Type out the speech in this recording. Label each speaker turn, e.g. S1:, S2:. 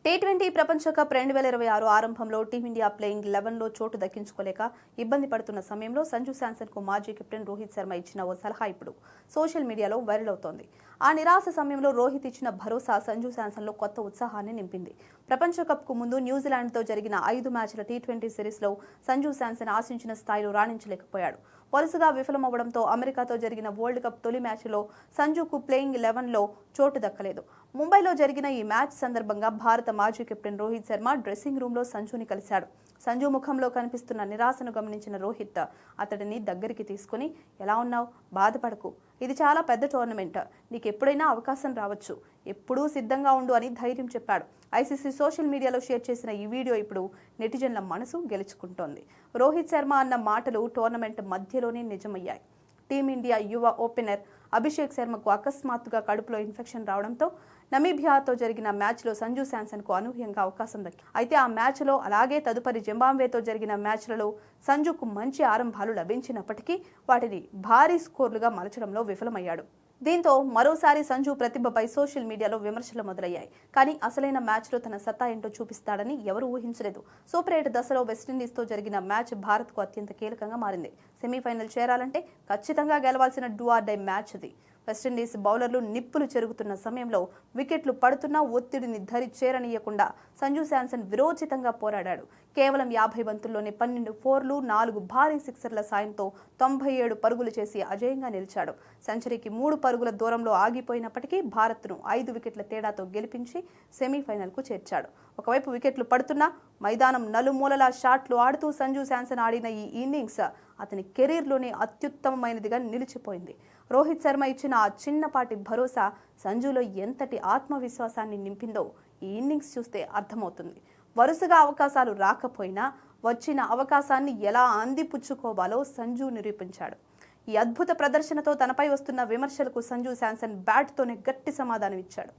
S1: T20 ప్రపంచ cup 2026 ఆరంభంలో team India playing 11లో చోటు దక్కించుకోలేక ఇబ్బంది పడుతున్న సమయంలో సంజు శాంసన్ కు మాజీ కెప్టెన్ రోహిత్ శర్మ ఇచ్చిన ఓ సలహా ఇప్పుడు సోషల్ మీడియాలో వైరల్ అవుతోంది. ఆ నిరాశ సమయంలో రోహిత్ ఇచ్చిన భరోసా సంజు శాంసన్ లో కొత్త ఉత్సాహాన్ని నింపింది. ప్రపంచ కప్ కు ముందు న్యూజిలాండ్ తో జరిగిన 5 మ్యాచ్ల టీ20 సిరీస్ లో సంజు శాంసన్ ఆశించిన స్థాయిలో రాణించలేకపోయాడు. వరుసగా విఫలమవడంతో అమెరికాతో జరిగిన వరల్డ్ కప్ తొలి మ్యాచ్లో సంజుకు ప్లేయింగ్ 11లో చోటు దక్కలేదు. ముంబైలో జరిగిన ఈ మ్యాచ్ సందర్భంగా భారత మాజీ captain Rohit Sharma dressing room లో సంజుని కలిశాడు. సంజు ముఖంలో కనిపిస్తున్న నిరాశను గమనించిన రోహిత్ అతడిని దగ్గరికి తీసుకుని, ఎలా ఉన్నావు, బాధపడకు, ఇది చాలా పెద్ద టోర్నమెంట్, నీకు ఎప్పుడైనా అవకాశం రావచ్చు, ఎప్పుడూ సిద్ధంగా ఉండు అని ధైర్యం చెప్పాడు. ఐసీసీ సోషల్ మీడియాలో షేర్ చేసిన ఈ వీడియో ఇప్పుడు నెటిజన్ల మనసు గెలుచుకుంటోంది. రోహిత్ శర్మ అన్న మాటలు టోర్నమెంట్ మధ్యలోనే నిజమయ్యాయి. టీమిండియా యువ ఓపెనర్ అభిషేక్ శర్మకు అకస్మాత్తుగా కడుపులో ఇన్ఫెక్షన్ రావడంతో నమీబియాతో జరిగిన మ్యాచ్లో సంజు శాంసన్ కు అనూహ్యంగా అవకాశం దక్కింది. అయితే ఆ మ్యాచ్లో అలాగే తదుపరి జింబాబ్వేతో జరిగిన మ్యాచ్లలో సంజుకు మంచి ఆరంభాలు లభించినప్పటికీ వాటిని భారీ స్కోర్లుగా మలచడంలో విఫలమయ్యాడు. దీంతో మరోసారి సంజు ప్రతిభపై సోషల్ మీడియాలో విమర్శలు మొదలయ్యాయి. కానీ అసలైన మ్యాచ్లో తన సత్తా ఏంటో చూపిస్తాడని ఎవరూ ఊహించలేదు. సూపర్ 8 దశలో వెస్టిండీస్తో జరిగిన మ్యాచ్ భారత్కు అత్యంత కీలకంగా మారింది. సెమీఫైనల్ చేరాలంటే ఖచ్చితంగా గెలవాల్సిన డూ ఆర్ డై మ్యాచ్ అది. వెస్టిండీస్ బౌలర్లు నిప్పులు చెరుగుతున్న సమయంలో వికెట్లు పడుతున్నా ఒత్తిడిని చేరనీయకుండా సంజు శాంసన్ విరోచితంగా పోరాడాడు. కేవలం 50 బంతుల్లోనే 12 ఫోర్లు, 4 భారీ సిక్సర్ల సాయంతో 97 పరుగులు చేసి అజేయంగా నిలిచాడు. సెంచరీకి 3 పరుగుల దూరంలో ఆగిపోయినప్పటికీ భారత్ను 5 వికెట్ల తేడాతో గెలిపించి సెమీఫైనల్కు చేర్చాడు. ఒకవైపు వికెట్లు పడుతున్నా మైదానం నలుమూలలా షాట్లు ఆడుతూ సంజు శాంసన్ ఆడిన ఈ ఇన్నింగ్స్ అతని కెరీర్లోనే అత్యుత్తమమైనదిగా నిలిచిపోయింది. రోహిత్ శర్మ ఇచ్చిన ఆ చిన్నపాటి భరోసా సంజులో ఎంతటి ఆత్మవిశ్వాసాన్ని నింపిందో ఈ ఇన్నింగ్స్ చూస్తే అర్థమవుతుంది. వరుసగా అవకాశాలు రాకపోయినా వచ్చిన అవకాశాన్ని ఎలా అందిపుచ్చుకోవాలో సంజు నిరూపించాడు. ఈ అద్భుత ప్రదర్శనతో తనపై వస్తున్న విమర్శలకు సంజు శాంసన్ బ్యాట్తోనే గట్టి సమాధానం ఇచ్చాడు.